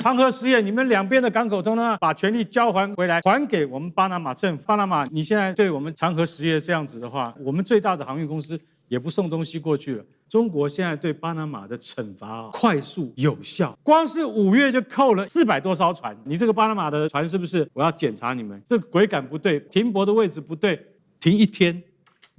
長河實驗，你們兩邊的港口通通把權力交還回來，還給我們巴拿馬政府。巴拿馬，你現在对我們長河實業這樣子的話，我們最大的航運公司也不送東西過去了。中國現在對巴拿馬的懲罰快速有效，光是5月就扣了400多艘船。你這個巴拿馬的船是不是？我要檢查你們，這個軌桿不對，停泊的位置不對，停1天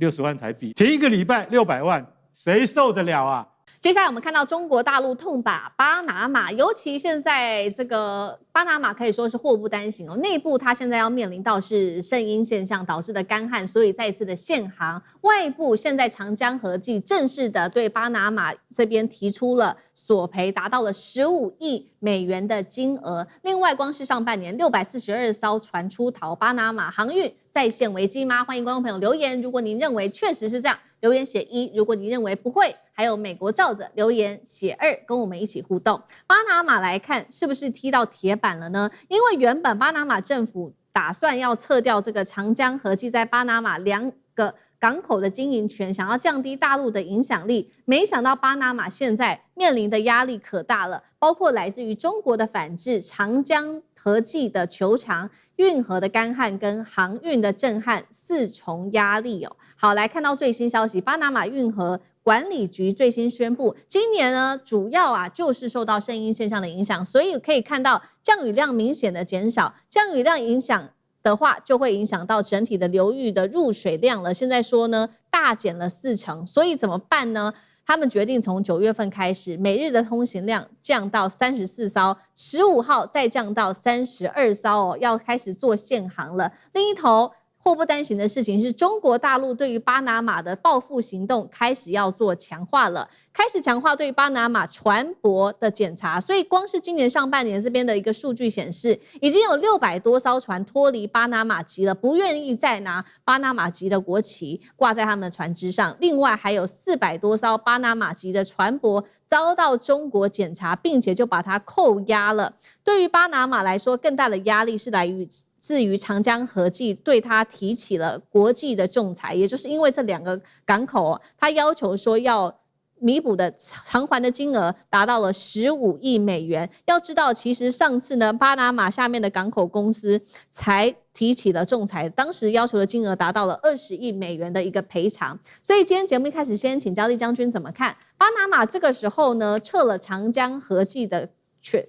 60萬台幣，停1個禮拜600萬，誰受得了啊？接下來我們看到中國大陸痛打巴拿馬，尤其現在這個巴拿馬可以說是禍不單行哦。內部它現在要面臨到是聖嬰現象導致的乾旱，所以再次的限航。外部現在長江和記正式的對巴拿馬這邊提出了索賠，達到了15億美元的金額。另外，光是上半年642艘船出逃，巴拿馬航運再現危機嗎？歡迎觀眾朋友留言，如果您認為確實是這樣，留言寫1；如果你認為不會，還有美國罩着留言寫2，跟我們一起互動。巴拿馬來看是不是踢到鐵板了呢？因為原本巴拿馬政府打算要撤掉這個長江和記在巴拿馬2個港口的經營權，想要降低大陸的影響力，沒想到巴拿馬現在面臨的壓力可大了，包括來自於中國的反制、長江和記的求償、運河的乾旱跟航運的震撼4重壓力哦。好，來看到最新消息，巴拿馬運河管理局最新宣布，今年呢主要就是受到聖嬰現象的影響，所以可以看到降雨量明顯的減少，降雨量影響的話，就會影響到整體的流域的入水量了。現在說呢，大減了4成，所以怎麼辦呢？他們決定從9月份開始，每日的通行量降到34艘，15號再降到32艘哦，要開始做限航了。另一頭，禍不單行的事情是中國大陸對於巴拿馬的報復行動開始要做強化了，開始強化對於巴拿馬船舶的檢查，所以光是今年上半年這邊的一個數據顯示，已經有600多艘船脫離巴拿馬籍了，不願意再拿巴拿馬籍的國旗掛在他們的船只上。另外還有400多艘巴拿馬籍的船舶遭到中國檢查，並且就把它扣押了。對於巴拿馬來說，更大的壓力是來自於長江和記對他提起了國際的仲裁，也就是因為這2個港口，他要求說要彌補的償還的金額達到了15億美元。要知道，其實上次呢，巴拿馬下面的港口公司才提起了仲裁，當時要求的金額達到了20億美元的一個賠償。所以今天節目一開始，先請教立將軍怎麼看巴拿馬這個時候呢撤了長江和記的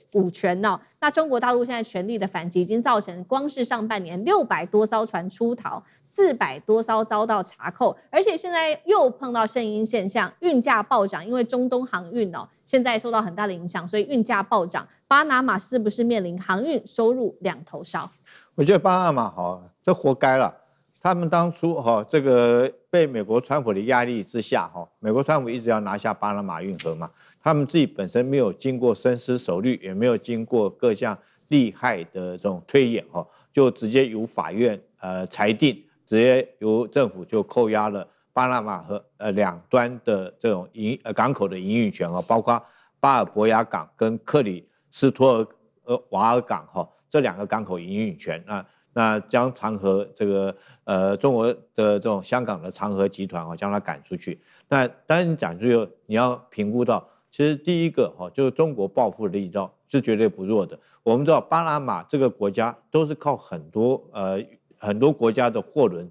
股權哦，那中國大陸現在全力的反擊，已經造成光是上半年600多艘船出逃，400多艘遭到查扣，而且現在又碰到聖嬰現象，運價暴漲，因為中東航運哦現在受到很大的影響，所以運價暴漲。巴拿馬是不是面臨航運收入兩頭燒？我覺得巴拿馬這活該了。他們當初這個被美國川普的壓力之下美國川普一直要拿下巴拿馬運河嘛。他們自己本身沒有經過深思熟慮，也沒有經過各項利害的這種推演就直接由法院裁定，直接由政府就扣押了巴拿馬和兩端的這種港口的營運權包括巴爾博亞港跟克里斯托瓦爾港這2個港口營運權那將長河這個中國的這種香港的長河集團將它趕出去。那當然你講就你要評估到。其實第一個就是中國報復的力道是絕對不弱的。我們知道巴拿馬這個國家都是靠很多國家的貨輪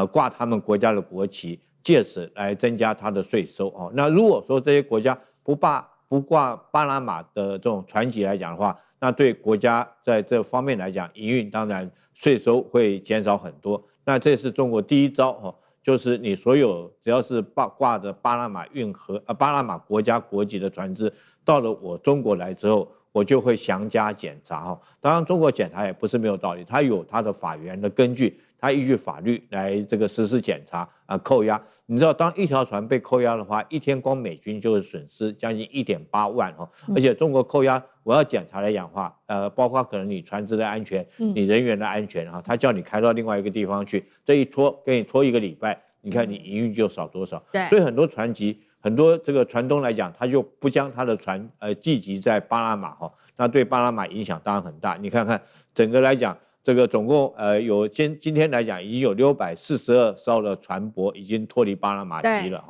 掛他們國家的國旗，借此來增加它的稅收那如果說這些國家不掛巴拿馬的這種船籍來講的話，那對國家在這方面來講營運當然稅收會減少很多。那這是中國第一招就是你所有只要是掛着巴拿馬運河巴拿馬國家國籍的船只，到了我中國來之後，我就會詳加檢查當然，中國檢查也不是沒有道理，它有它的法源的根據，它依據法律來這個實施檢查扣押。你知道，當一條船被扣押的話，一天光美軍就會損失將近1.8萬而且中國扣押，我要檢查來講的話，包括可能你船只的安全，你人員的安全他叫你開到另外一個地方去，這一拖給你拖1個禮拜，你看你營運就少多少。對，所以很多船籍，很多這個船東來講，他就不將他的船寄籍在巴拿馬那對巴拿馬影響當然很大。你看看整個來講。這個總共有今天來講已經有642艘的船舶已經脫離巴拿馬籍了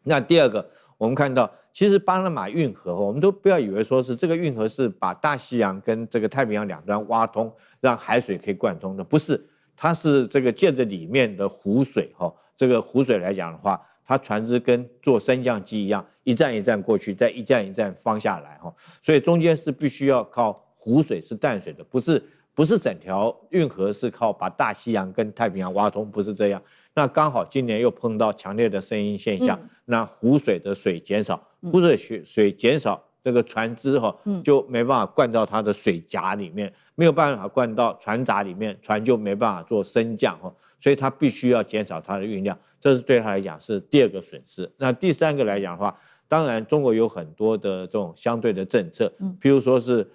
那第二個，我們看到，其實巴拿馬運河，我們都不要以為說是這個運河是把大西洋跟這個太平洋兩端挖通，讓海水可以貫通的，不是，它是這個借着裡面的湖水這個湖水來講的話，它船只跟坐升降機一樣，一站一站過去，再一站一站放下來所以中間是必須要靠湖水是淡水的，不是整條運河是靠把大西洋跟太平洋挖通，不是這樣。那剛好今年又碰到強烈的聲音現象，那湖水的水減少，湖水水減少，這個船只就沒辦法灌到它的水閘裡面，沒有辦法灌到船閘裡面，船就沒辦法做升降所以它必須要減少它的運量，這是對它來講是第二個損失。那第三個來講的話，當然中國有很多的這種相對的政策，譬如說是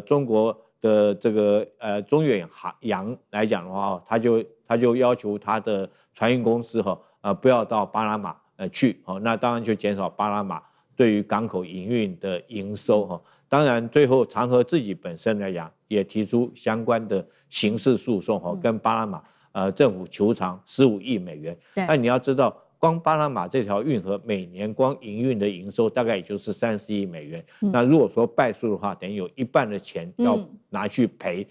中國的這個中遠洋來講的話，他就要求他的船運公司不要到巴拿馬去那當然就減少巴拿馬對於港口營運的營收當然最後長和自己本身來講也提出相關的刑事訴訟跟巴拿馬政府求償15億美元。但你要知道，光巴拿馬這條運河每年光營運的營收大概也就是30億美元。那如果說敗訴的話，等於有一半的錢要拿去賠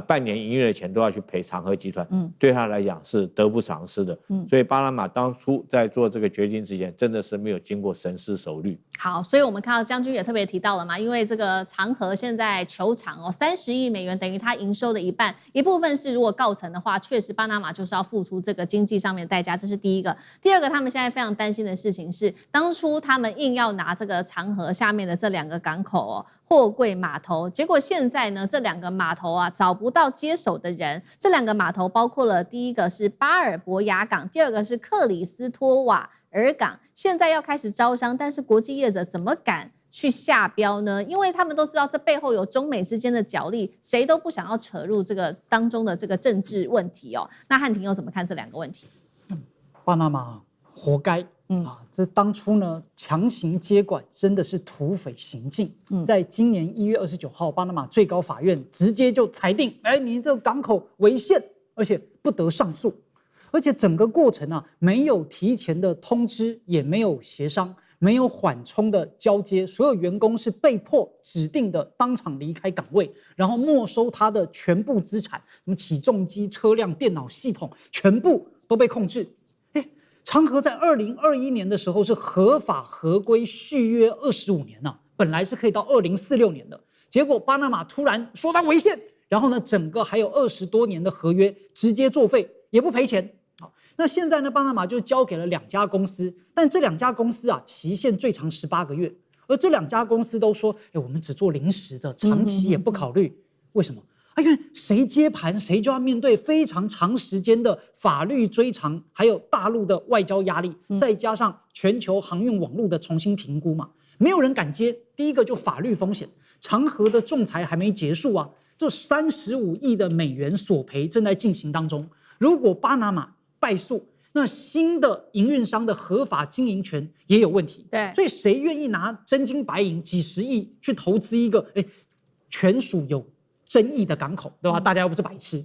半年營運的錢都要去賠長和集團。對他來講是得不償失的。所以巴拿馬當初在做這個決定之前，真的是沒有經過深思熟慮。好，所以我們看到將軍也特別提到了嘛，因為這個長和現在求償30億美元，等於他營收的一半，一部分是如果告成的話，確實巴拿馬就是要付出這個經濟上面的代價，這是第一個。第二個，他們現在非常擔心的事情是，當初他們硬要拿這個長和下面的這2個港口貨櫃碼頭，結果現在呢，這2個碼頭找不到接手的人。這2個碼頭包括了第一個是巴爾博亞港，第二個是克里斯托瓦爾港，現在要開始招商，但是國際業者怎麼敢去下標呢？因為他們都知道這背後有中美之間的角力，誰都不想要扯入這個當中的這個政治問題那漢庭又怎麼看這2個問題？巴拿馬活該這當初呢強行接管真的是土匪行徑。在今年1月29號，巴拿馬最高法院直接就裁定，你這個港口違憲，而且不得上訴。而且整個過程沒有提前的通知，也沒有協商，沒有緩衝的交接，所有員工是被迫指定的當場離開崗位，然後沒收他的全部資產，什麼起重機、車輛、電腦系統，全部都被控制。長和在2021年的時候是合法合規續約25年本來是可以到2046年的，結果巴拿馬突然說他違憲，然後呢，整個還有20多年的合約直接作廢，也不賠錢。那現在呢，巴拿馬就交給了2家公司，但這2家公司期限最長18個月，而這2家公司都說，我們只做臨時的，長期也不考慮。為什麼？因為誰接盤，誰就要面對非常長時間的法律追償，還有大陸的外交壓力，再加上全球航運網絡的重新評估嘛，沒有人敢接。第一個就法律風險，長和的仲裁還沒結束這35億的美元索賠正在進行當中。如果巴拿馬敗訴，那新的營運商的合法經營權也有問題。對，所以誰願意拿真金白銀幾十億去投資一個權屬有爭議的港口，对吧？大家又不是白痴。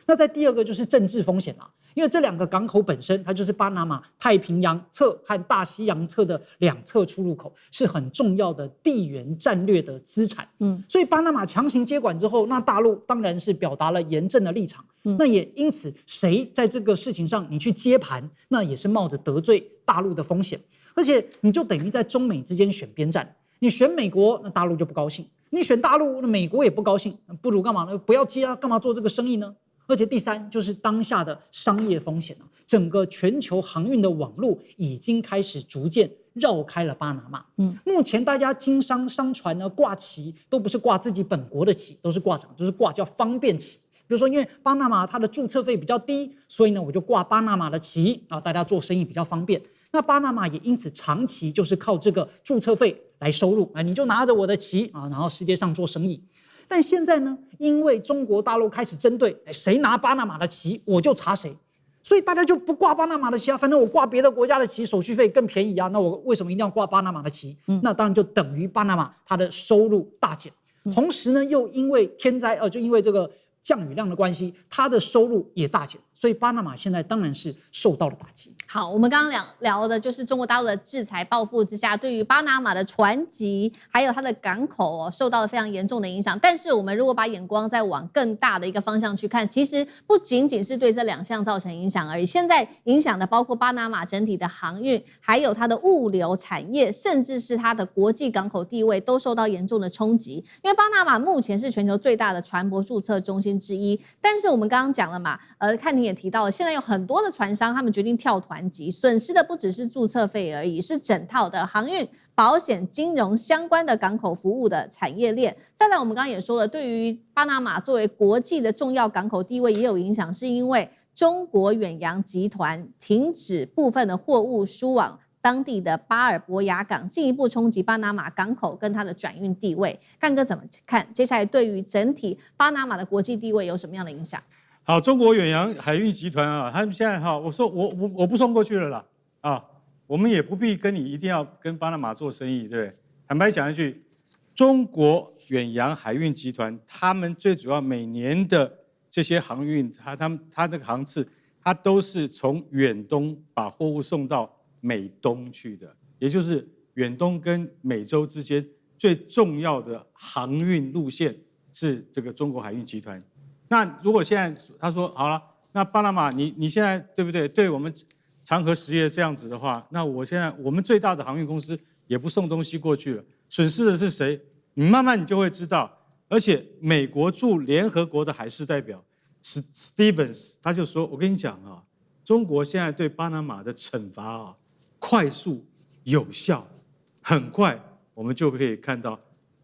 那在第二個就是政治風險因為這2個港口本身它就是巴拿馬太平洋側和大西洋側的2側出入口，是很重要的地緣戰略的資產。所以巴拿馬強行接管之後，那大陸當然是表達了嚴正的立場。那也因此，誰在這個事情上你去接盤，那也是冒着得罪大陸的風險，而且你就等於在中美之間選邊站。你選美國，那大陸就不高興；你選大陸，那美國也不高興。不如幹嘛呢？不要接幹嘛做這個生意呢？而且第三就是當下的商業風險整個全球航運的網絡已經開始逐漸繞開了巴拿馬。目前大家經商商船呢掛旗都不是掛自己本國的旗，都是掛什麼？就是掛叫方便旗。比如說，因為巴拿馬它的註冊費比較低，所以呢我就掛巴拿馬的旗大家做生意比較方便。那巴拿馬也因此長期就是靠這個註冊費來收入你就拿着我的旗然後世界上做生意。但現在呢，因為中國大陸開始針對誰拿巴拿馬的旗，我就查誰，所以大家就不掛巴拿馬的旗反正我掛別的國家的旗，手續費更便宜那我為什麼一定要掛巴拿馬的旗？那當然就等於巴拿馬它的收入大減。同時呢，又因為天災就因為這個降雨量的關係，它的收入也大減。所以巴拿馬現在當然是受到了打擊。好，我們剛剛聊的就是中國大陸的制裁報復之下，對於巴拿馬的船籍還有它的港口受到了非常嚴重的影響。但是我們如果把眼光再往更大的一個方向去看，其實不僅僅是對這2項造成影響而已，現在影響的包括巴拿馬整體的航運，還有它的物流產業，甚至是它的國際港口地位都受到嚴重的衝擊。因為巴拿馬目前是全球最大的船舶註冊中心之一，但是我們剛剛講了嘛，看庭也提到了，現在有很多的船商他們決定跳團級，損失的不只是註冊費而已，是整套的航運、保險、金融相關的港口服務的產業鏈。再來，我們剛剛也說了，對於巴拿馬作為國際的重要港口地位也有影響，是因為中國遠洋集團停止部分的貨物輸往當地的巴爾博亞港，進一步衝擊巴拿馬港口跟它的轉運地位。幹哥怎麼看？接下來對於整體巴拿馬的國際地位有什麼樣的影響？好，中国遠洋海運集团啊，他們現在哈，我說我不送過去了啦，啊，我們也不必跟你一定要跟巴拿馬做生意，对不对？坦白講一句，中國遠洋海運集团，他們最主要每年的這些航運，他那個航次，他都是從遠東把貨物送到美東去的，也就是遠東跟美洲之間最重要的航運路線是這個中國海運集团。那如果現在他說好了，那巴拿馬你現在對不对？對我們長和實業這樣子的話，那我們最大的航運公司也不送東西過去了，損失的是誰？你慢慢你就會知道。而且美國駐聯合國的海事代表 Stevens 他就說，我跟你講啊，中國現在對巴拿馬的懲罰啊，快速有效，很快我們就可以看到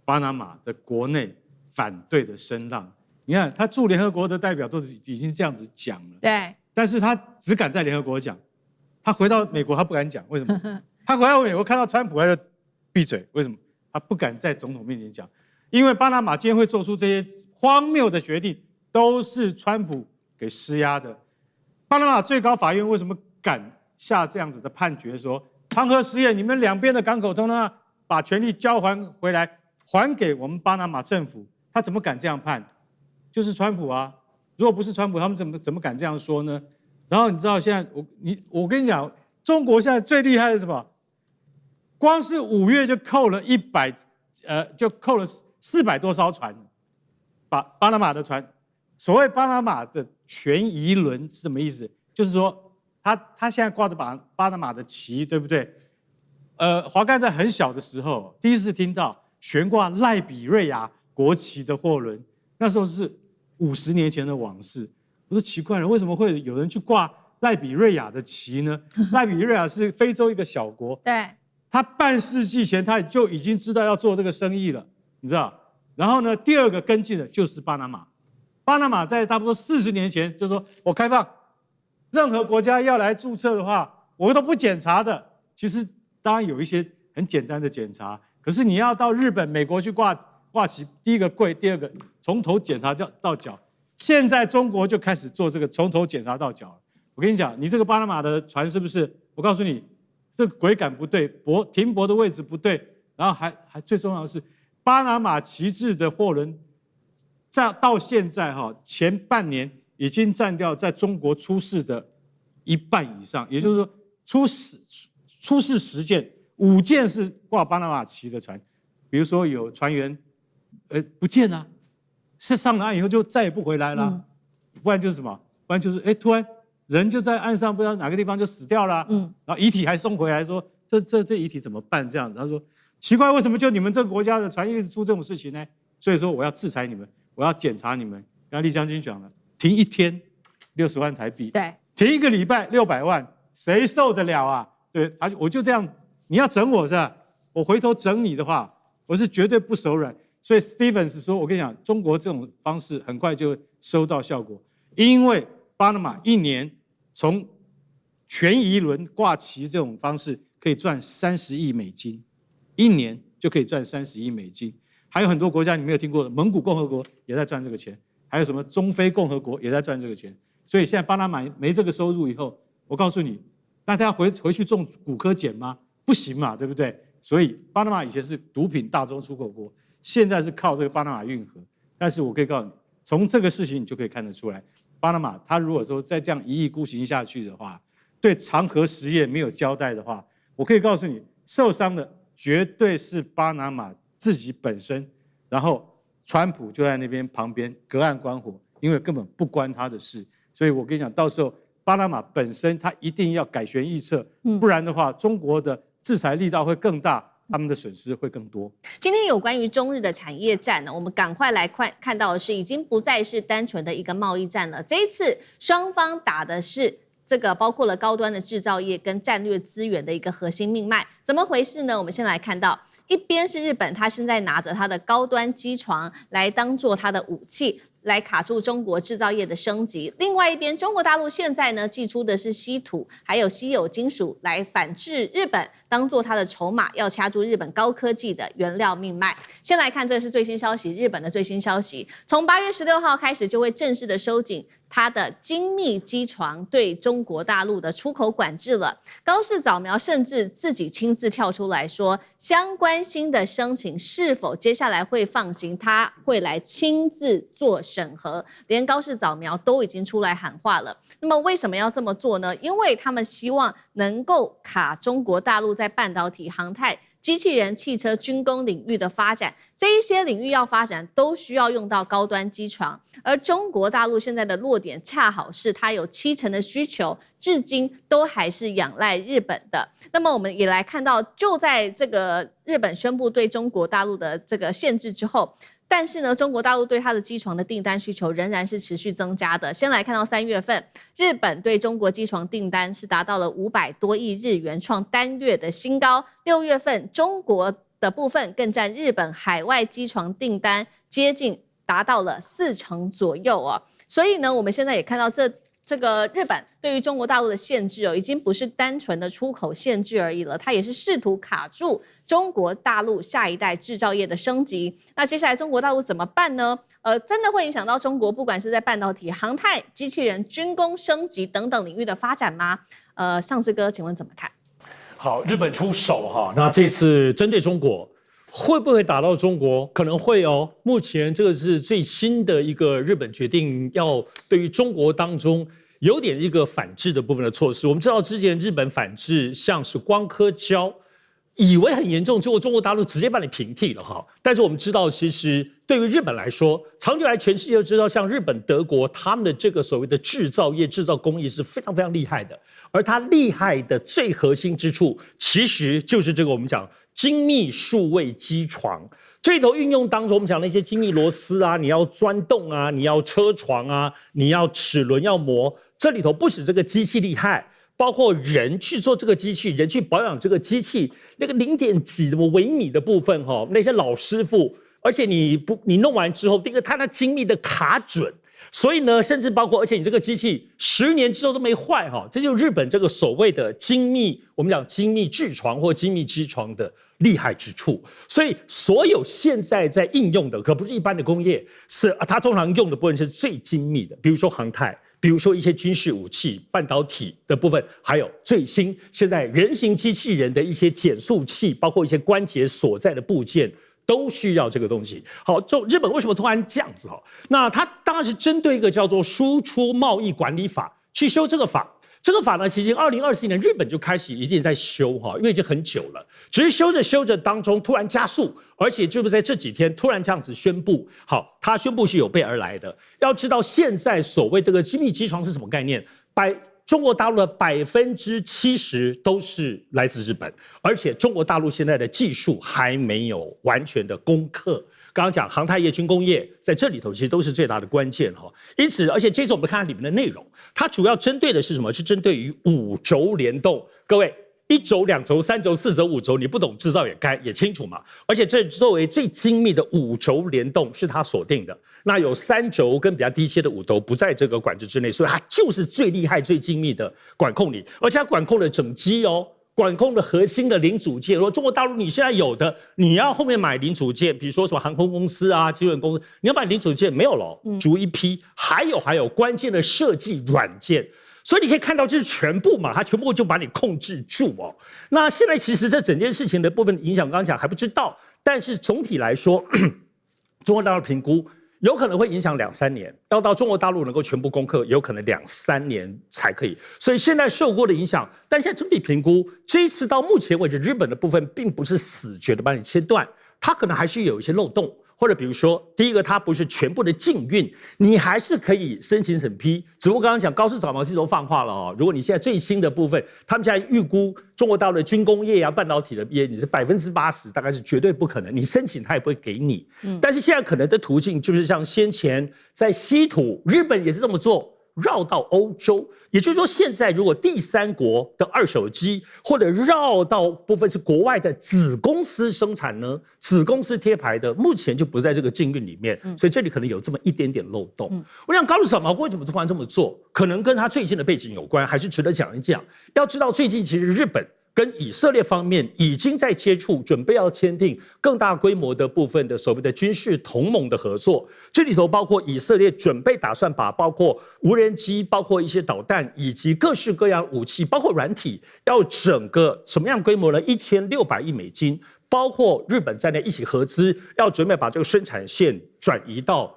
巴拿馬的國內反對的聲浪。你看，他駐聯合國的代表都已經這樣子講了，對，但是他只敢在聯合國講，他回到美國他不敢講，為什麼？他回到美國看到川普他就閉嘴，為什麼？他不敢在總統面前講，因為巴拿馬今天會做出這些荒謬的決定，都是川普給施壓的。巴拿馬最高法院為什麼敢下這樣子的判決說，長和實業你們兩邊的港口通通把權利交還回來，還給我們巴拿馬政府？他怎麼敢這樣判？就是川普啊！如果不是川普，他們怎麼敢這樣說呢？然後你知道現在我跟你講，中國現在最厲害的是什麼？光是5月就扣了就扣了400多艘船，巴拿馬的船。所謂巴拿馬的全移輪是什麼意思？就是說他現在掛着巴拿馬的旗，對不对？華蓋在很小的時候第一次聽到懸掛賴比瑞亞國旗的貨輪。那時候是50年前的往事，我說奇怪了，為什麼會有人去掛賴比瑞亞的旗呢？賴比瑞亞是非洲一個小國，對，他半世紀前他就已經知道要做這個生意了，你知道？然後呢，第二個跟进的就是巴拿馬，巴拿馬在差不多40年前就說我開放，任何國家要來註冊的話，我都不檢查的。其實當然有一些很簡單的檢查，可是你要到日本、美國去掛旗，第一個貴，第二個從頭檢查到腳。現在中國就開始做這個從頭檢查到腳了。我跟你講，你這個巴拿馬的船是不是？我告訴你，這個軌桿不對，停泊的位置不對，然後還最重要的是，巴拿馬旗幟的貨輪，到現在前半年已經占掉在中國出事的1半以上，也就是說出事10件，5件是掛巴拿馬旗的船，比如說有船員。不見了，是上了岸以後就再也不回來了，不然就是什麼？不然就是突然人就在岸上，不知道哪個地方就死掉了，然後遺體還送回來說，這遺體怎麼辦？這樣子，他說奇怪，為什麼就你們這個國家的船一直出這種事情呢？所以說我要制裁你們，我要檢查你們。剛才酈將軍講了，停1天60萬台幣，對，停1個禮拜600萬，誰受得了啊？對，我就這樣，你要整我是吧？我回頭整你的話，我是絕對不手軟。所以 Stevens 說，我跟你講，中國這種方式很快就會收到效果，因為巴拿馬1年從全移輪掛旗這種方式可以賺30億美金，1年就可以賺30億美金。還有很多國家你沒有聽過的，蒙古共和國也在賺這個錢，還有什麼中非共和國也在賺這個錢。所以現在巴拿馬沒這個收入以後，我告訴你，那他要回去種古柯鹼嗎？不行嘛，對不對？所以巴拿馬以前是毒品大宗出口國。現在是靠這個巴拿馬運河，但是我可以告訴你，從這個事情你就可以看得出來，巴拿馬他如果說再這樣一意孤行下去的話，對長河實業沒有交代的話，我可以告訴你，受傷的絕對是巴拿馬自己本身，然後川普就在那邊旁邊隔岸觀火，因為根本不關他的事。所以我跟你講，到時候巴拿馬本身他一定要改弦易轍，不然的話，中國的制裁力道會更大，他們的損失會更多。今天有關於中日的產業戰呢，我們趕快來看到的是，已經不再是單純的一個貿易戰了。這一次雙方打的是這個包括了高端的製造業跟戰略資源的一個核心命脈，怎麼回事呢？我們先來看到，一邊是日本，他現在拿着他的高端機床來當做他的武器，來卡住中國製造業的升級。另外一邊，中國大陸現在呢祭出的是稀土還有稀有金屬來反制日本，當做它的籌碼，要掐住日本高科技的原料命脈。先來看，這是最新消息，日本的最新消息，從8月16號開始就會正式的收緊它的精密機床對中國大陸的出口管制了。高市早苗甚至自己親自跳出來說，相關新的申請是否接下來會放行，他會來親自做審核。連高市早苗都已經出來喊話了。那麼為什麼要這麼做呢？因為他們希望能夠卡中國大陸在半導體、航太、機器人、汽車、軍工領域的發展，這一些領域要發展都需要用到高端機床，而中國大陸現在的弱點恰好是它有70%的需求，至今都還是仰賴日本的。那麼我們也來看到，就在這個日本宣布對中國大陸的這個限制之後，但是呢，中國大陸對它的機床的訂單需求仍然是持續增加的。先來看到3月份，日本對中國機床訂單是達到了500多億日元，創單月的新高。6月份，中國的部分更佔日本海外機床訂單接近達到了40%左右哦。所以呢，我們現在也看到這個日本對於中國大陸的限制哦，已經不是單純的出口限制而已了，它也是試圖卡住中國大陸下一代製造業的升級。那接下來中國大陸怎麼辦呢？真的會影響到中國不管是在半導體、航太、機器人、軍工升級等等領域的發展嗎？上士哥，請問怎麼看？好，日本出手哈，那這次針對中國會不會打到中國？可能會哦。目前這個是最新的一個日本決定，要對於中國當中有點一個反制的部分的措施。我們知道之前日本反制像是光刻膠，以為很嚴重，結果中國大陸直接把你平替了哈。但是我們知道，其實對於日本來說，長久來全世界都知道，像日本、德國他們的這個所謂的製造業、製造工藝是非常非常厲害的。而它厲害的最核心之處，其實就是這個我們講精密數位機床。這裡頭運用當中，我們講那些精密螺絲啊，你要鑽洞啊，你要車床啊，你要齒輪要磨，這裡頭不止這個機器厲害，包括人去做這個機器，人去保養這個機器，那個0.幾微米的部分哈，那些老師傅，而且你弄完之後，這個它那精密的卡準。所以呢，甚至包括，而且你這個機器10年之後都沒壞哈，這就是日本這個所謂的精密，我們講精密製床或精密機床的厲害之處。所以所有現在在應用的，可不是一般的工業，是它通常用的部分是最精密的，比如說航太，比如說一些軍事武器、半導體的部分，還有最新現在人形機器人的一些減速器，包括一些關節所在的部件。都需要這個東西。好，就日本為什麼突然這樣子哈？那它當然是針對一個叫做輸出貿易管理法去修這個法。這個法呢，其實2024年日本就開始一定在修哈，因為已經很久了。只是修着修着當中突然加速，而且就是在這幾天突然這樣子宣布。好，它宣布是有備而來的。要知道現在所謂這個精密機床是什麼概念？中國大陸的70%都是來自日本，而且中國大陸現在的技術還沒有完全的攻克。剛剛講航太業、軍工業在這裡頭其實都是最大的關鍵哈。因此，而且這次我們看看裡面的內容，它主要針對的是什麼？是針對於5軸聯動。各位，1軸、2軸、3軸、4軸、5軸，你不懂製造也清楚嘛。而且這作為最精密的5軸聯動是它鎖定的。那有3軸跟比較低些的5軸不在這個管制之內，所以它就是最厲害、最精密的管控你，而且它管控了整機哦，管控了核心的零組件。如果中國大陸你現在有的，你要後面買零組件，比如說什麼航空公司啊、機電公司，你要買零組件沒有了，逐一批。還有關鍵的設計軟件，所以你可以看到這是全部嘛，它全部就把你控制住哦。那現在其實這整件事情的部分影響，剛剛講還不知道，但是總體來說，中國大陸評估。有可能會影響2-3年，要到中國大陸能夠全部攻克，有可能2-3年才可以。所以现在受過的影響，但現在整體評估，這一次到目前為止，日本的部分並不是死絕的把你切斷，它可能還是有一些漏洞。或者比如說，第一個它不是全部的禁運，你還是可以申請審批。只不過剛剛講高市早苗其實都放話了哦，如果你現在最新的部分，他們現在預估中國大陸的軍工業啊、半導體的業，你是80%，大概是絕對不可能，你申請他也不會給你。但是現在可能的途徑就是像先前在稀土，日本也是這麼做。繞到歐洲，也就是說，現在如果第三國的二手機或者繞到部分是國外的子公司生產呢，子公司貼牌的，目前就不在這個禁運裡面，所以這裡可能有這麼一點點漏洞。我想高市早苗為什麼突然這麼做，可能跟他最近的背景有關，還是值得講一講。要知道，最近其實日本跟以色列方面已經在接觸，準備要簽訂更大規模的部分的所謂的軍事同盟的合作。這裡頭包括以色列準備打算把包括無人機、包括一些導彈以及各式各樣武器，包括軟體，要整個什麼樣規模呢？1600億美金，包括日本在內一起合資，要準備把這個生產線轉移到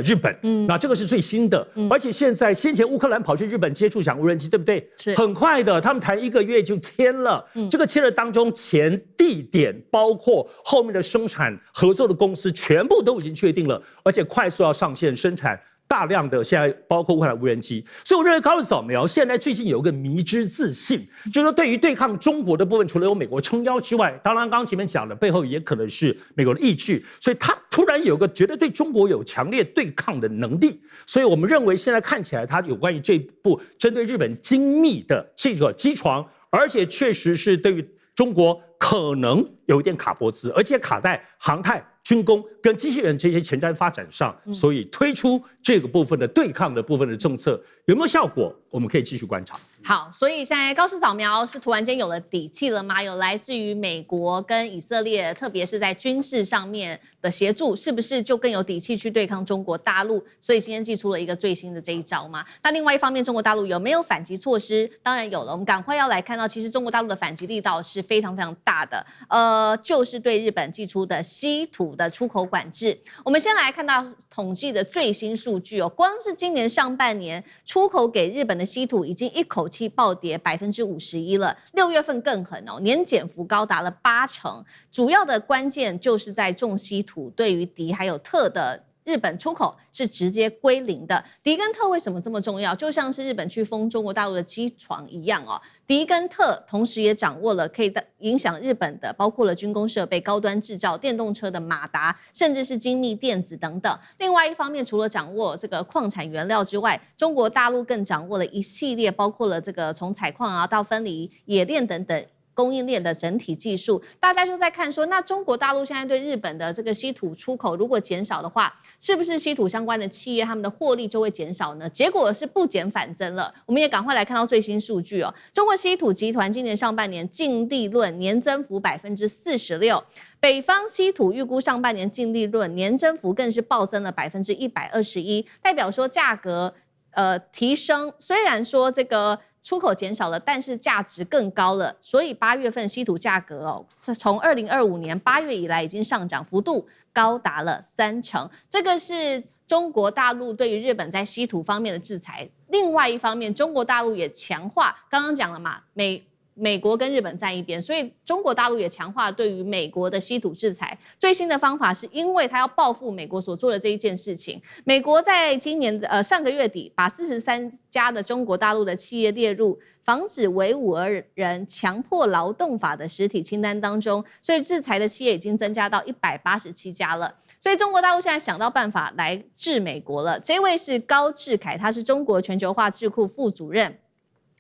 日本，那這個是最新的，而且現在先前烏克蘭跑去日本接觸講無人機，對不對？是很快的，他們談1個月就簽了，這個簽了當中錢、地點，包括後面的生產合作的公司，全部都已經確定了，而且快速要上線生產。大量的現在包括烏克蘭無人機，所以我認為高市早苗現在最近有一個迷之自信，就是說對於對抗中國的部分，除了有美國撐腰之外，當然剛剛前面講的背後也可能是美國的意志，所以他突然有個覺得對中國有強烈對抗的能力，所以我們認為現在看起來他有關於這部針對日本精密的這個機床，而且確實是對於中國可能有一點卡脖子，而且卡在航太、軍工跟機器人這些前瞻發展上，所以推出這個部分的對抗的部分的政策有沒有效果，我們可以繼續觀察。好，所以現在高市早苗是突然間有了底氣了嗎？有來自於美國跟以色列，特別是在軍事上面的協助，是不是就更有底氣去對抗中國大陸？所以今天祭出了一個最新的這一招嘛。那另外一方面，中國大陸有沒有反擊措施？當然有了。我們趕快要來看到，其實中國大陸的反擊力道是非常非常大的。就是對日本祭出的稀土的出口管制。我們先來看到統計的最新數據哦，光是今年上半年出口給日本的稀土已經一口氣暴跌51%了，6月份更狠哦，年減幅高達了80%。主要的關鍵就是在重稀土對於銻還有銻的日本出口是直接歸零的。銻跟銻為什麼這麼重要？就像是日本去封中國大陸的機床一樣哦。銻跟銻同時也掌握了可以影響日本的，包括了軍工設備、高端製造、電動車的馬達，甚至是精密電子等等。另外一方面，除了掌握這個礦產原料之外，中國大陸更掌握了一系列，包括了這個從採礦啊到分離、冶煉等等。供應鏈的整體技術，大家就在看說，那中國大陸現在對日本的這個稀土出口如果減少的話，是不是稀土相關的企業他們的獲利就會減少呢？結果是不減反增了。我們也趕快來看到最新數據哦，中國稀土集團今年上半年淨利潤年增幅46%，北方稀土預估上半年淨利潤年增幅更是暴增了121%，代表說價格提升，雖然說這個出口減少了，但是價值更高了，所以8月份稀土價格哦，從2025年8月以來已經上漲幅度高達了30%。這個是中國大陸對於日本在稀土方面的制裁。另外一方面，中國大陸也強化，剛剛講了嘛，美國跟日本站一邊，所以中國大陸也強化對於美國的稀土制裁。最新的方法是因為他要報復美國所做的這一件事情。美國在今年上個月底把43家的中國大陸的企業列入防止維吾爾人強迫勞動法的實體清單當中，所以制裁的企業已經增加到187家了。所以中國大陸現在想到辦法來治美國了。這位是高志凱，他是中國全球化智庫副主任。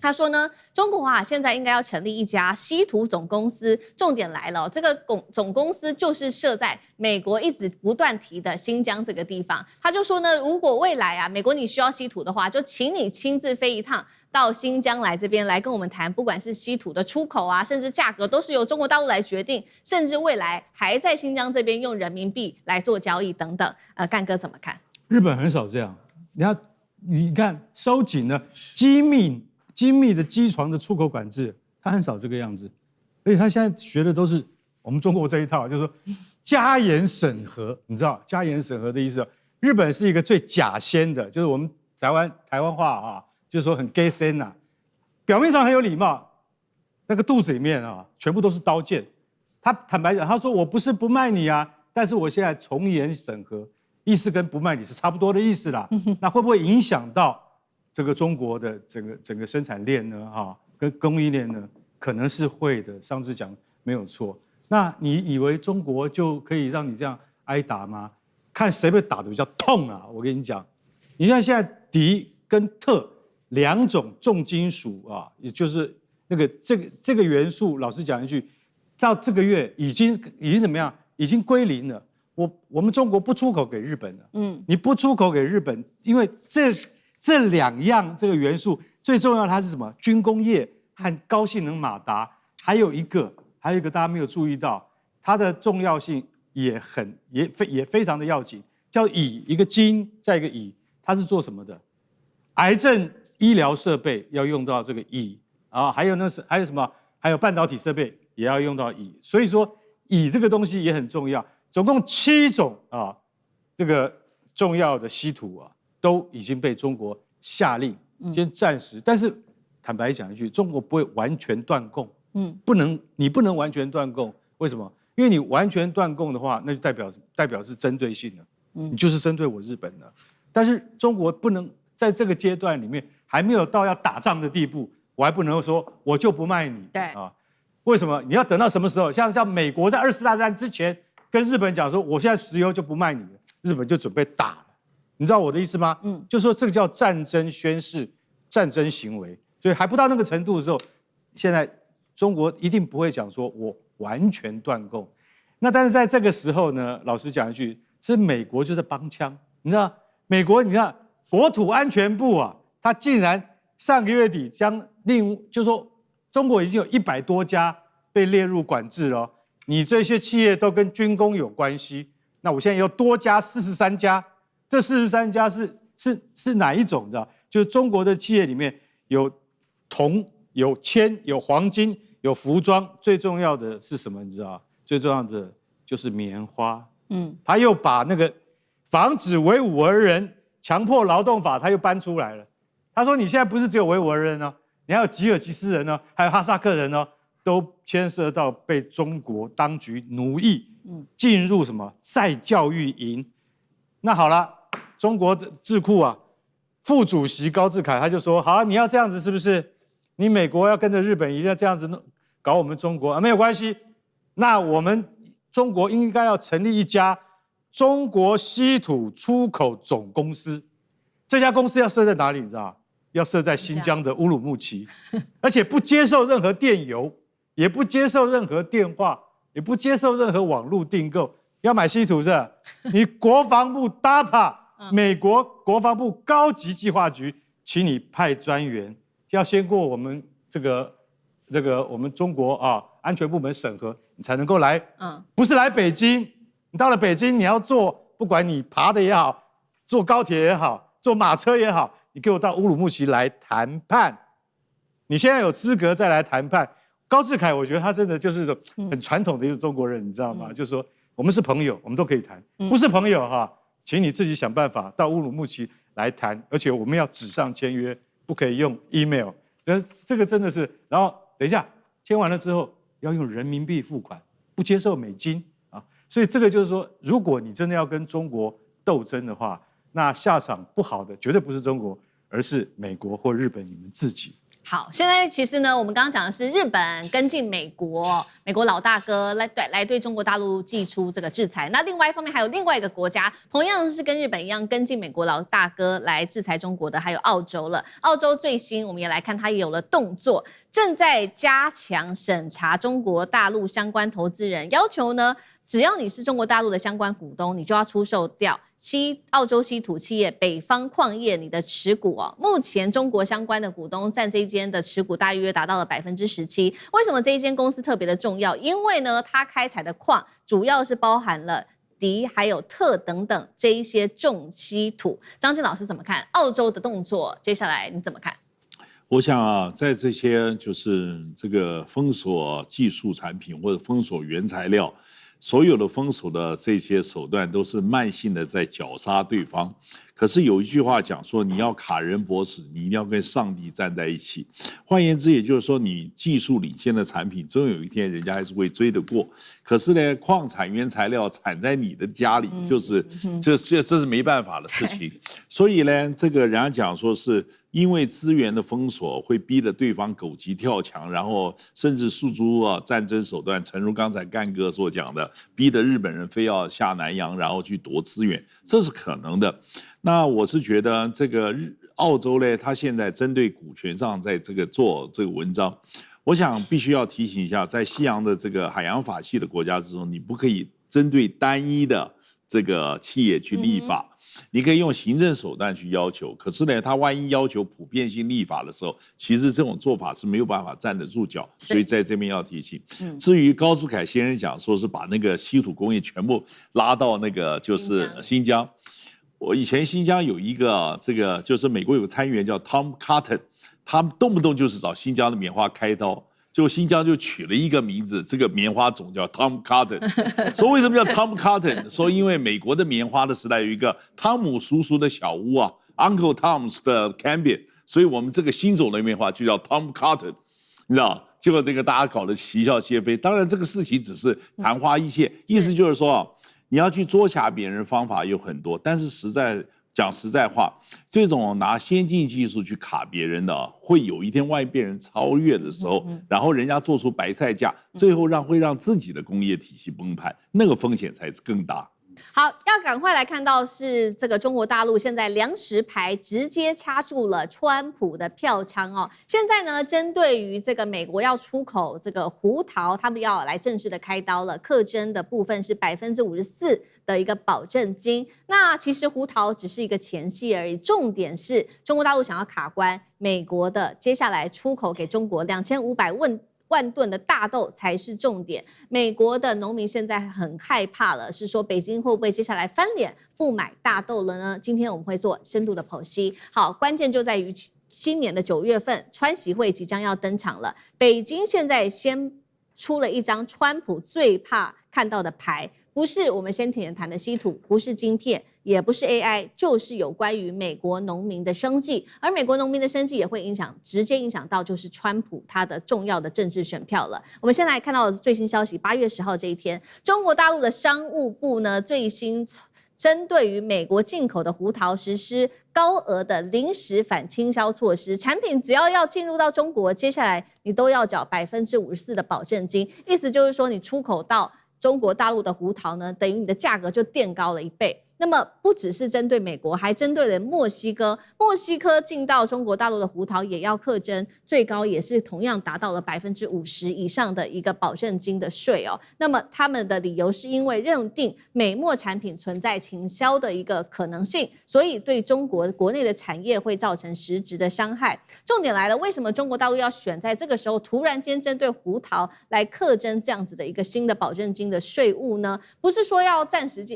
他說呢，中國現在應該要成立一家稀土總公司。重點來了，這個總公司就是設在美國一直不斷提的新疆這個地方。他就說呢，如果未來美國你需要稀土的話，就請你親自飛一趟到新疆來這邊來跟我們談，不管是稀土的出口甚至價格都是由中國大陸來決定，甚至未來還在新疆這邊用人民幣來做交易等等。幹哥怎麼看？日本很少這樣，你看收緊了精密的機床的出口管制，他很少這個樣子，而且他現在學的都是我們中國這一套，就是說加嚴審核，你知道加嚴審核的意思？日本是一個最假仙的，就是我們台灣話啊，就是說很假仙吶，表面上很有禮貌，那個肚子裡面啊，全部都是刀劍。他坦白講，他說我不是不賣你啊，但是我現在從嚴審核，意思跟不賣你是差不多的意思啦。那會不會影響到這個中國的整個生產鏈呢？哈，跟供應鏈呢？可能是會的。上次講沒有錯。那你以為中國就可以讓你這樣挨打嗎？看誰被打得比較痛啊！我跟你講，你看現在鋰跟鉈兩種重金屬啊，也就是那個這個元素，老實講一句，到這個月已經怎麼樣？已經歸零了。我們中國不出口給日本了。你不出口給日本，因為這兩樣這個元素最重要的它是什麼？軍工業和高性能馬達，還有一個大家沒有注意到，它的重要性也非常的要緊，叫鋰，一個金再一個鋰，它是做什麼的？癌症醫療設備要用到這個鋰啊，還有什麼？還有半導體設備也要用到鋰，所以說鋰這個東西也很重要。總共7種啊，這個重要的稀土啊，都已經被中國下令先暫時。但是坦白講一句，中國不会完全斷供，你不能完全斷供，為什麼？因為你完全斷供的話，那就代表是針對性的，你就是針對我日本的。但是中國不能在這個階段裡面還沒有到要打仗的地步，我還不能說我就不賣你，對啊？為什麼？你要等到什麼時候？像美國在2次大戰之前跟日本講說，我現在石油就不賣你了，日本就準備打了，你知道我的意思嗎？就說這個叫戰爭宣示、戰爭行為，所以還不到那個程度的時候，現在中國一定不會講說我完全斷供。那但是在這個時候呢，老實講一句，是美國就在幫腔，你知道？美國你看國土安全部啊，他竟然上個月底就說中國已經有100多家被列入管制了。你這些企業都跟軍工有關係，那我現在又多加43家，這43家是哪一種？你知道？就是中國的企業裡面有銅、有鉛、有黃金、有服裝，最重要的是什麼？你知道？最重要的就是棉花。他又把那個防止維吾爾人強迫勞動法，他又搬出來了。他說：“你現在不是只有維吾爾人哦，你還有吉爾吉斯人哦，還有哈薩克人哦。”都牽涉到被中國當局奴役，進入什麼再教育營。那好了，中國的智庫啊，副主席高志凱他就說：好，你要這樣子是不是？你美國要跟着日本一定要這樣子搞我們中國啊？沒有關係，那我們中國應該要成立一家中國稀土出口總公司。這家公司要設在哪裡？你知道？要設在新疆的烏魯木齊，而且不接受任何電郵。也不接受任何電話，也不接受任何網絡訂購。要買稀土是吧？你國防部 DARPA 美國國防部高級計劃局，請你派專員，要先過我們這個我們中國啊安全部門審核，你才能夠來。不是來北京，你到了北京，你要坐，不管你爬的也好，坐高鐵也好，坐馬車也好，你給我到烏魯木齊來談判。你現在有資格再來談判。高志凱，我覺得他真的就是一種很傳統的一個中國人，你知道嗎？就是說，我們是朋友，我們都可以談；不是朋友哈，請你自己想辦法到烏魯木齊來談。而且我們要紙上簽約，不可以用 email。這個真的是，然後等一下簽完了之後要用人民幣付款，不接受美金啊。所以這個就是說，如果你真的要跟中國鬥爭的話，那下場不好的絕對不是中國，而是美國或日本你們自己。好，現在其實呢，我們剛剛講的是日本跟進美國老大哥來對中國大陸祭出這個制裁。那另外一方面，還有另外一個國家，同樣是跟日本一樣跟進美國老大哥來制裁中國的，還有澳洲了。澳洲最新，我們也來看，它也有了動作，正在加強審查中國大陸相關投資人，要求呢，只要你是中國大陸的相關股東，你就要出售掉澳洲稀土企業北方礦業你的持股哦。目前中國相關的股東佔這一間的持股大約達到了17%。為什麼這一間公司特別的重要？因為呢，它開採的礦主要是包含了鋰還有鉈等等這一些重稀土。張正老師怎麼看澳洲的動作？接下來你怎麼看？我想啊，在這些就是這個封鎖技術產品或者封鎖原材料，所有的封鎖的這些手段都是慢性的在絞殺對方。可是有一句話講說，你要卡人脖子，你一定要跟上帝站在一起。換言之，也就是說，你技術領先的產品，終有一天人家還是會追得過。可是呢，礦產原材料產在你的家裡，這是沒辦法的事情。所以呢，這個人家講說是因為資源的封鎖，會逼得對方狗急跳牆，然後甚至訴諸戰爭手段，誠如剛才幹哥所講的，逼得日本人非要下南洋，然後去奪資源，這是可能的。那我是覺得這個澳洲呢，他現在針對股權上在這個做這個文章，我想必須要提醒一下，在西洋的這個海洋法系的國家之中，你不可以針對單一的這個企業去立法，你可以用行政手段去要求。可是呢，他萬一要求普遍性立法的時候，其實這種做法是沒有辦法站得住腳，所以在這邊要提醒。至於高志凱先生講說是把那個稀土工業全部拉到那個就是新疆。我以前新疆有一個這個，就是美國有個參議員叫 Tom Cotton， 他們動不動就是找新疆的棉花開刀，結果新疆就取了一個名字，這個棉花種叫 Tom Cotton。說為什麼叫 Tom Cotton？ 說因為美國的棉花的時代有一個湯姆叔叔的小屋啊 ，Uncle Tom's 的 Cambion， 所以我們這個新種的棉花就叫 Tom Cotton， 你知道？結果那個大家搞得啼笑皆非。當然這個事情只是曇花一現，意思就是說你要去捉掐別人方法有很多，但是講實在話，這種拿先進技術去卡別人的，會有一天萬一被人超越的時候，然後人家做出白菜價，最後會讓自己的工業體系崩盤，那個風險才是更大。好，要趕快來看到是這個中國大陸現在糧食牌直接掐住了川普的票倉哦。現在呢，針對於這個美國要出口這個胡桃，他們要來正式的開刀了，課徵的部分是54%的一個保證金。那其實胡桃只是一個前戲而已，重點是中國大陸想要卡關美國的接下來出口給中國2500萬噸的大豆才是重點。美國的農民現在很害怕了，是說北京會不會接下來翻臉不買大豆了呢？今天我們會做深度的剖析。好，關鍵就在於今年的9月份，川習會即將要登場了。北京現在先出了一張川普最怕看到的牌，不是我們先前談的稀土，不是晶片，也不是 AI， 就是有關於美國農民的生計，而美國農民的生計也會直接影響到就是川普他的重要的政治選票了。我們先來看到的最新消息，8月10號這一天，中國大陸的商務部呢最新針對於美國進口的胡桃實施高額的臨時反傾銷措施，產品只要進入到中國，接下來你都要繳54%的保證金，意思就是說你出口到中國大陸的胡桃呢，等於你的價格就墊高了1倍。那麼不只是針對美國，還針對了墨西哥。墨西哥進到中國大陸的胡桃也要課徵，最高也是同樣達到了50%以上的一個保證金的稅哦。那麼他們的理由是因為認定美墨產品存在傾銷的一個可能性，所以對中國國內的產業會造成實質的傷害。重點來了，為什麼中國大陸要選在這個時候突然間針對胡桃來課徵這樣子的一個新的保證金的稅務呢？不是說要暫時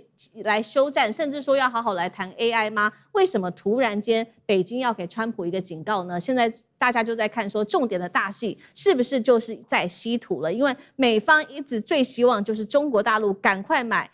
來休戰，甚至說要好好來談 AI 嗎？為什麼突然間北京要給川普一個警告呢？現在大家就在看說，重點的大戲是不是就是在稀土了？因為美方一直最希望就是中國大陸趕快買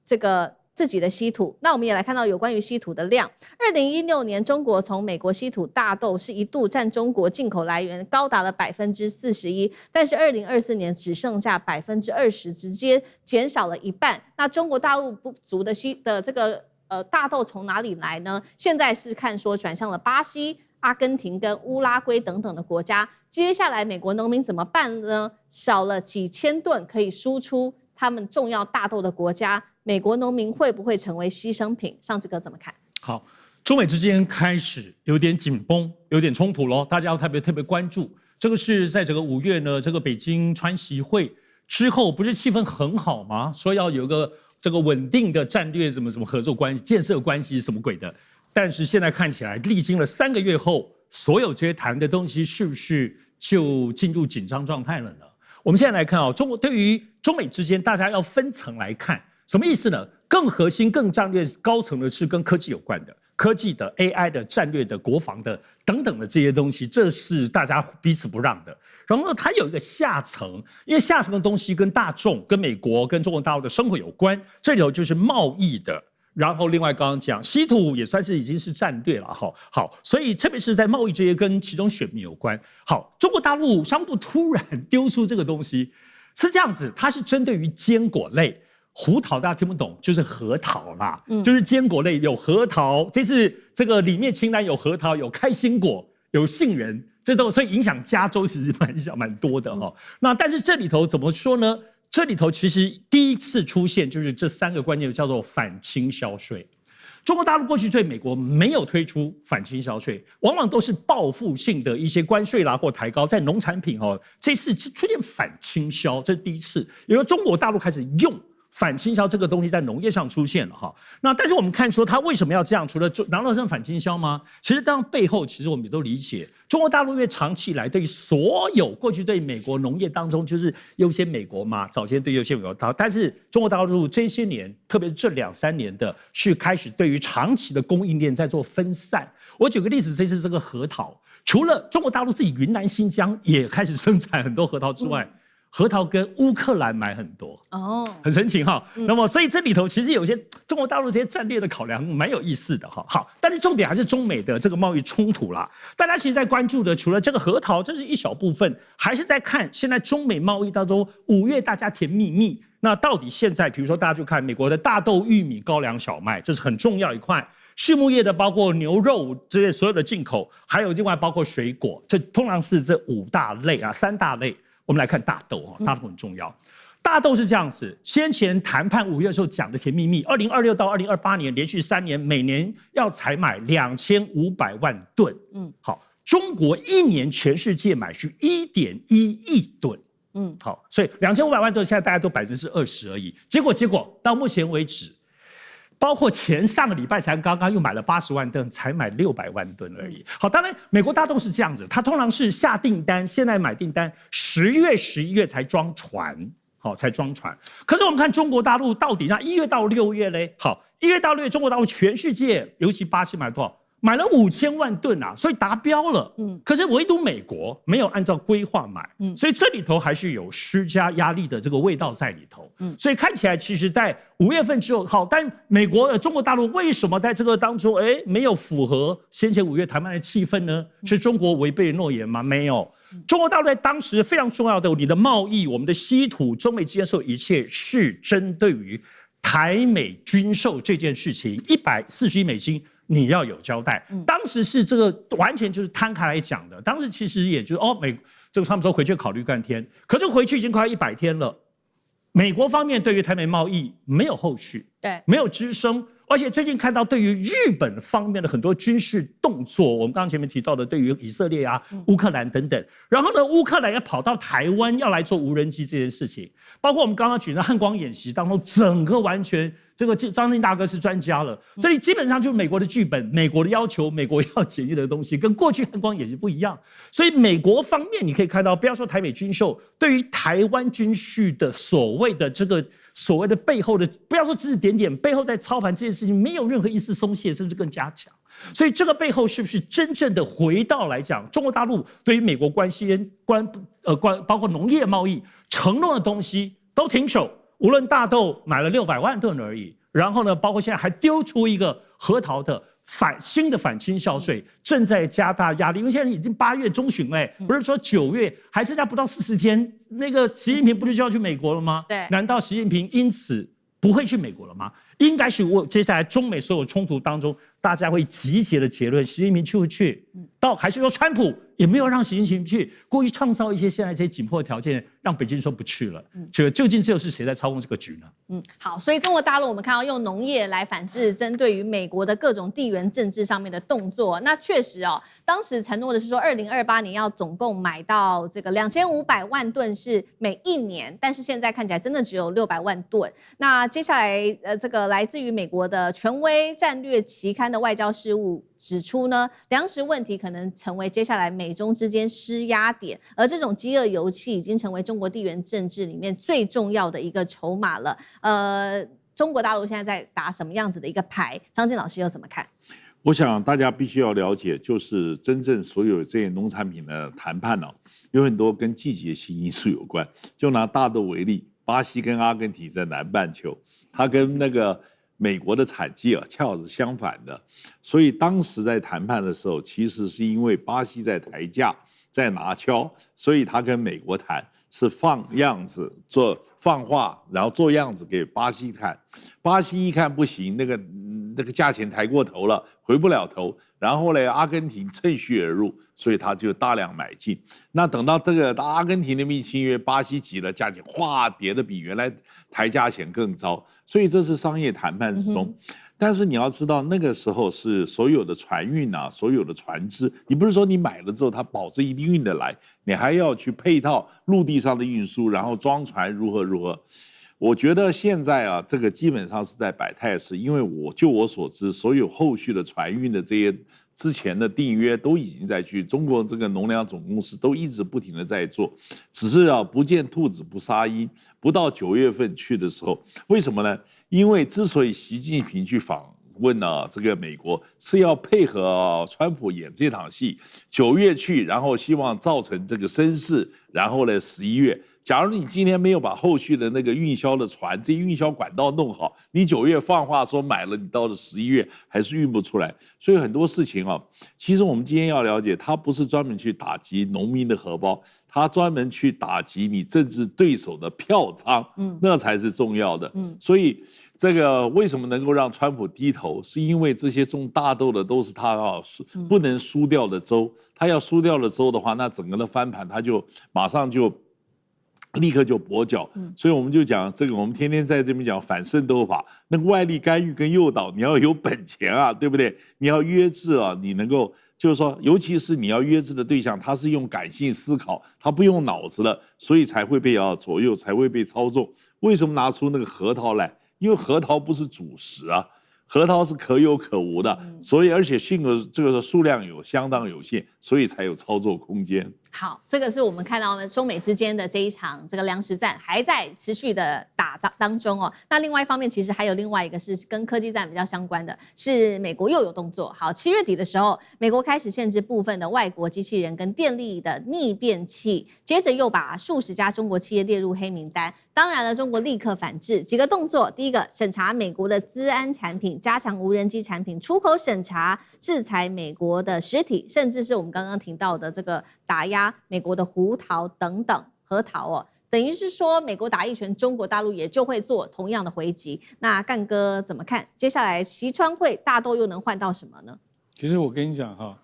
這個自己的稀土。那我們也來看到有關於稀土的量。2016年，中國從美國稀土大豆是一度佔中國進口來源高達了41%，但是2024年只剩下20%，直接減少了一半。那中國大陸不足的這個大豆從哪裡來呢？現在是看說轉向了巴西、阿根廷跟烏拉圭等等的國家。接下來美國農民怎麼辦呢？少了幾千噸可以輸出他們重要大豆的國家，美國農民會不會成為犧牲品？上志哥怎麼看？好，中美之間開始有點緊繃，有點衝突咯，大家要特別關注。這個是在這個5月呢，這個北京川習會之後，不是氣氛很好嗎？說要有個這個穩定的戰略什麼合作關係、建設關係什麼鬼的，但是現在看起來，歷經了3個月後，所有這些談的東西是不是就進入緊張狀態了呢？我們現在來看啊，中國對於中美之間，大家要分層來看，什麼意思呢？更核心、更戰略高層的是跟科技有關的，科技的、AI 的、戰略的、國防的等等的這些東西，這是大家彼此不讓的。然後呢，它有一個下層，因為下層的東西跟大眾、跟美國、跟中國大陸的生活有關，這裡頭就是貿易的。然後另外剛剛講稀土也算是已經是戰略了哈，好，所以特別是在貿易這些跟其中選民有關。好，中國大陸商務部突然丟出這個東西，是這樣子，它是針對於堅果類，胡桃大家聽不懂，就是核桃啦，就是堅果類有核桃，這次這個裡面清單有核桃，有開心果，有杏仁，這都所以影響加州其實蠻多的哈。那但是這裡頭怎麼說呢？這裡頭其實第一次出現就是這3個關鍵叫做反傾銷稅。中國大陸過去對美國沒有推出反傾銷稅，往往都是報復性的一些關稅啦或抬高，在農產品這次出現反傾銷，這是第一次，因為中國大陸開始用反傾銷這個東西在農業上出現了哈。那但是我們看說它為什麼要這樣？除了難道是反傾銷嗎？其實當背後其實我們也都理解，中國大陸因為長期以來對於所有過去對美國農業當中就是優先美國嘛，早先對優先美國，但是中國大陸這些年，特別是這2-3年的，是開始對於長期的供應鏈在做分散。我舉個例子，這次這個核桃，除了中國大陸自己雲南、新疆也開始生產很多核桃之外，核桃跟烏克蘭買很多哦，很神奇哈。那麼，所以這裡頭其實有些中國大陸這些戰略的考量蠻有意思的哈。好，但是重點還是中美的這個貿易衝突啦。大家其實在關注的，除了這個核桃，這是一小部分，還是在看現在中美貿易當中5月大家甜蜜蜜。那到底現在，比如說大家去看美國的大豆、玉米、高粱、小麥，這是很重要一塊。畜牧業的包括牛肉這些所有的進口，還有另外包括水果，這通常是這5大類啊，3大類。我们來看大豆，大豆很重要。大豆是這樣子，先前談判5月的時候講的甜蜜蜜，2026到2028年連續3年，每年要採買2500萬噸。好，中國1年全世界買是1.1億噸。好，所以2500萬噸現在大概都20%而已。結果到目前為止，包括上個禮拜才剛剛又買了80萬噸，才買600萬噸而已。好，當然美國大豆是這樣子，它通常是下訂單，現在買訂單，10月、11月才裝船，好，才裝船。可是我們看中國大陸到底那1月到6月嘞？好，1月到6月，中國大陸全世界，尤其巴西買了多少？買了5000萬噸啊，所以達標了。可是唯獨美國沒有按照規劃買，所以這裡頭還是有施加壓力的這個味道在裡頭。所以看起來其實在5月份之後，好，但中國大陸為什麼在這個當中，沒有符合先前5月談判的氣氛呢？是中國違背諾言嗎？沒有。中國大陸在當時非常重要的，你的貿易、我們的稀土、中美之間所有一切是針對於台美軍售這件事情，140億美金。你要有交代，當時是這個完全就是攤開來講的。當時其實也就是他們說回去考慮半天，可是回去已經快100天了。美國方面對於台美貿易沒有後續，對，沒有吱聲。而且最近看到對於日本方面的很多軍事動作，我們剛剛前面提到的對於以色列啊、烏克蘭等等，然後呢，烏克蘭要跑到台灣要來做無人機這件事情，包括我們剛剛舉的漢光演習當中，整個完全這個張進大哥是專家了，所以基本上就是美國的劇本、美國的要求、美國要檢驗的東西，跟過去漢光演習不一樣。所以美國方面你可以看到，不要說台美軍售，對於台灣軍事的所謂的這個。所謂的背後的，不要說指指點點，背後在操盤這件事情沒有任何一絲鬆懈，甚至更加強。所以這個背後是不是真正的回到來講，中國大陸對於美國關係包括農業貿易承諾的東西都停手，無論大豆買了600萬噸而已，然後呢，包括現在還丟出一個核桃的新的反傾銷稅，正在加大壓力，因為現在已經8月中旬嘞，不是說9月，還剩下不到40天，那個習近平不是就要去美國了嗎？對，難道習近平因此不會去美國了嗎？應該是接下來中美所有衝突當中，大家會集結的結論，習近平去不去？還是說川普也沒有讓習近平去，故意創造一些現在這些緊迫的條件，讓北京說不去了。究竟這又是誰在操控這個局呢？好，所以中國大陸我們看到用農業來反制針對於美國的各種地緣政治上面的動作，那確實當時承諾的是說2028年要總共買到這個2500萬噸是每1年，但是現在看起來真的只有600萬噸。那接下來這個來自於美國的權威戰略期刊的外交事務指出呢，糧食問題可能成為接下來美中之間施壓點，而這種飢餓遊戲已經成為中國地緣政治裡面最重要的一個籌碼了。中國大陸現在在打什麼樣子的一個牌？張建老師又怎麼看？我想大家必須要了解，就是真正所有這些農產品的談判有很多跟季節性因素有關。就拿大豆為例，巴西跟阿根廷在南半球，它跟那個美國的產季恰好是相反的。所以當時在談判的時候，其實是因為巴西在抬價，在拿敲，所以他跟美國談。是放樣子做放話，然後做樣子給巴西看，巴西一看不行，那個價錢抬過頭了，回不了頭。然後呢，阿根廷趁虛而入，所以他就大量買進。那等到這個阿根廷的密契約，巴西急了，價錢嘩跌得比原來抬價錢更糟。所以這是商業談判之中。但是你要知道，那個時候是所有的船運所有的船只，你不是說你買了之後，它保證一定運得來，你還要去配套陸地上的運輸，然後裝船如何。我覺得現在這個基本上是在擺態勢，因為就我所知，所有後續的船運的這些之前的訂約都已經在去，中國這個農糧總公司都一直不停的在做，只是不見兔子不撒鷹，不到9月份去的時候，為什麼呢？因為之所以習近平去訪問這個美國，是要配合川普演這場戲，9月去，然後希望造成這個聲勢，然後呢11月。假如你今天沒有把後續的那個運銷的船、這些運銷管道弄好，你9月放話說買了，你到了11月還是運不出來。所以很多事情其實我們今天要了解，它不是專門去打擊農民的荷包，它專門去打擊你政治對手的票倉，那才是重要的。所以這個為什麼能夠讓川普低頭，是因為這些種大豆的都是他不能輸掉的州，他要輸掉的州的話，那整個的翻盤他就馬上就立刻就跛腳。所以我們就講這個，我們天天在這邊講反滲透法，那個外力干預跟誘導，你要有本錢對不對？你要約制你能夠就是說，尤其是你要約制的对象，他是用感性思考，他不用腦子的，所以才会被左右，才会被操縱。為什麼拿出那個核桃來？因為核桃不是主食核桃是可有可無的，所以而且這個數量相當有限，所以才有操作空間。好，這個是我們看到中美之間的這一場這個糧食戰還在持續的打當中那另外一方面，其實還有另外一個是跟科技戰比較相關的，是美國又有動作。好，7月底的時候，美國開始限制部分的外國機器人跟電力的逆變器，接着又把数十家中国企業列入黑名單。當然了，中國立刻反制，幾個動作：第一個，審查美國的資安產品，加強無人機產品出口審查，制裁美國的實體，甚至是我們剛剛提到的這個打壓美國的胡桃等等核桃等於是說美國打一拳，中國大陸也就會做同樣的回擊。那幹哥怎麼看？接下來習川會大豆又能換到什麼呢？其實我跟你講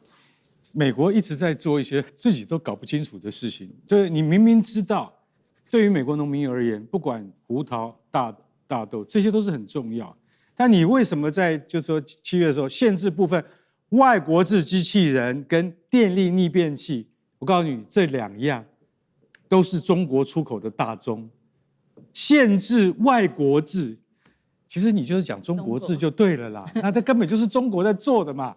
美國一直在做一些自己都搞不清楚的事情。就是你明明知道，對於美國農民而言，不管胡桃、大豆這些都是很重要，但你為什麼在就是說7月的時候限制部分外國制機器人跟電力逆變器？我告訴你，這2樣都是中國出口的大宗，限制外國制，其實你就是講中國制就对了啦。那它根本就是中國在做的嘛。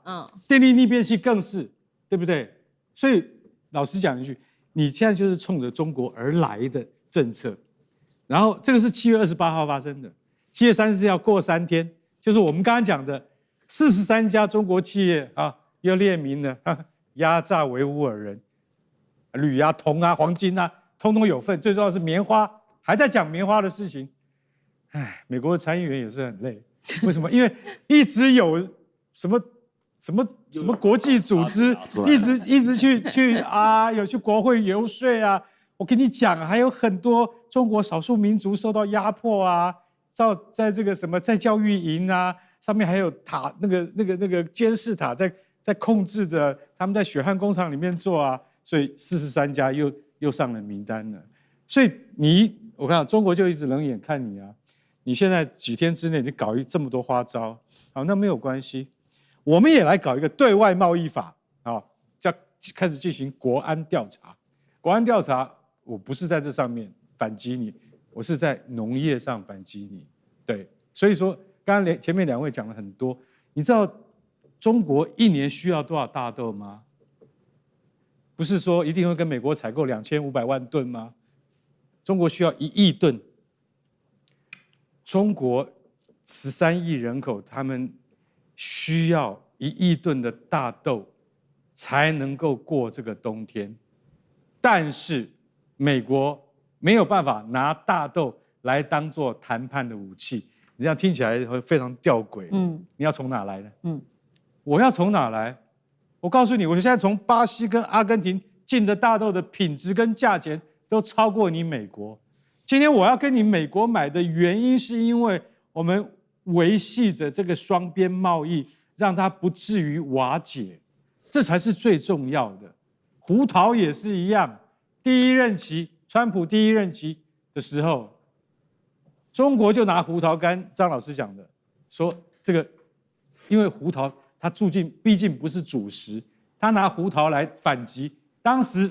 電力逆變器更是，對不對？所以老實講一句，你現在就是衝着中國而來的政策。然後這個是7月28號發生的，7月30號過3天，就是我們剛剛講的43家中國企業又列明了壓榨維吾爾人。鋁銅黃金通通有份。最重要的是棉花，還在講棉花的事情。美国的參議員也是很累，為什麼？因為一直有什麼國際組織，一直去有去國會遊說我跟你講，還有很多中國少數民族受到壓迫在這個在教育營上面還有塔那個監視塔在控制的，他們在血汗工廠裡面做所以43家又上了名單了。所以我看中國就一直冷眼看你你現在幾天之內你搞這麼多花招，好，那沒有關係，我們也來搞一個對外貿易法叫開始進行國安調查。國安調查，我不是在這上面反擊你，我是在農業上反擊你。對，所以說剛剛前面2位講了很多，你知道中國1年需要多少大豆嗎？不是說一定會跟美國採購2500萬噸嗎？中國需要1億噸。中國13億人口，他們需要1億噸的大豆才能夠過這個冬天，但是美國沒有辦法拿大豆來當做談判的武器。你這樣聽起來會非常弔詭。你要從哪來呢？我要從哪來？我告訴你，我現在從巴西跟阿根廷進的大豆的品質跟價錢都超過你美國。今天我要跟你美國買的原因，是因為我們維繫着這個雙邊貿易，讓它不至於瓦解，這才是最重要的。胡桃也是一樣，川普第一任期的時候，中國就拿胡桃乾，張老師講的，說這個因為胡桃它畢竟不是主食，他拿胡桃來反擊，當時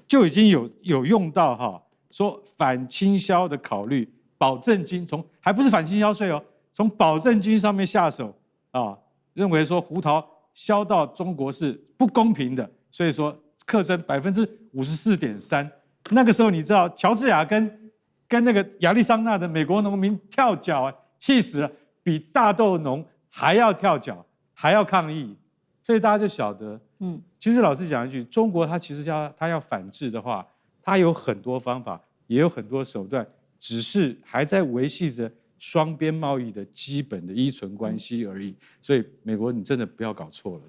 就已經有用到說反傾銷的考慮，保證金還不是反傾銷稅哦，從保證金上面下手啊，認為說胡桃銷到中國是不公平的，所以說課徵54.3%。那個時候你知道喬治亞跟那個亞利桑那的美國農民跳腳啊，氣死了，比大豆農還要跳腳，還要抗議，所以大家就曉得，其實老實講一句，中國它其實它要反制的話，它有很多方法，也有很多手段，只是還在維繫着雙邊貿易的基本的依存關係而已。所以美國，你真的不要搞錯了。